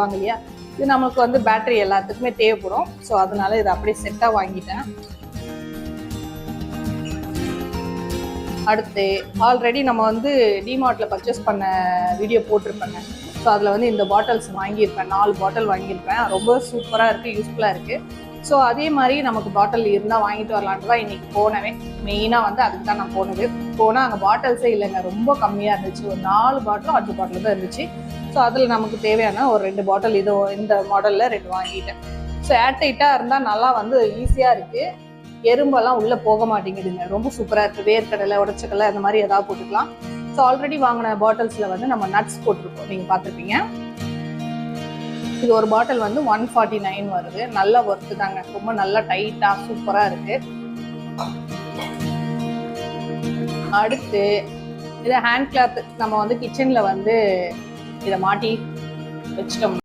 வாங்க இல்லையா, இது நமக்கு வந்து பேட்டரி எல்லாத்துக்குமே தேவைப்படும். ஸோ அதனால இதை அப்படியே செட்டாக வாங்கிட்டேன். அடுத்து ஆல்ரெடி நம்ம வந்து டிமார்ட்டில் பர்ச்சேஸ் பண்ண வீடியோ போட்டிருப்பேங்க. ஸோ அதில் வந்து இந்த பாட்டில்ஸ் வாங்கியிருப்பேன், 4 பாட்டில் வாங்கியிருப்பேன். ரொம்ப சூப்பராக இருக்குது, யூஸ்ஃபுல்லாக இருக்குது. ஸோ அதே மாதிரி நமக்கு பாட்டில் இருந்தால் வாங்கிட்டு வரலான்ட்டு தான் இன்றைக்கி போனவே. மெயினாக வந்து அதுக்கு தான் நான் போனது. போனால் அங்கே பாட்டில்ஸே இல்லைங்க, ரொம்ப கம்மியாக இருந்துச்சு. ஒரு 4 பாட்டிலும் 5 பாட்டில் தான் இருந்துச்சு. ஸோ அதில் நமக்கு தேவையான ஒரு 2 பாட்டில் இதோ இந்த மாடலில் 2 வாங்கிட்டேன். ஸோ ஏர்டைட்டாக இருந்தால் நல்லா வந்து ஈஸியாக இருக்குது. எறும்பெல்லாம் உள்ளே போக மாட்டேங்குதுங்க, ரொம்ப சூப்பராக இருக்குது. வேர்க்கடலை, உடச்சக்கடலை அந்த மாதிரி ஏதாவது போட்டுக்கலாம். ஸோ ஆல்ரெடி வாங்கின பாட்டில்ஸில் வந்து நம்ம நட்ஸ் போட்டிருக்கோம், நீங்கள் பார்த்துருப்பீங்க. இது ஒரு பாட்டில் வந்து 149 வருது. நல்ல ஒர்த்து தாங்க, ரொம்ப நல்லா டைட்டாக சூப்பராக இருக்குது. அடுத்து இதை ஹேண்ட் கிளாத் நம்ம வந்து கிச்சனில் வந்து இதை மாட்டி வச்சிட்டோம்.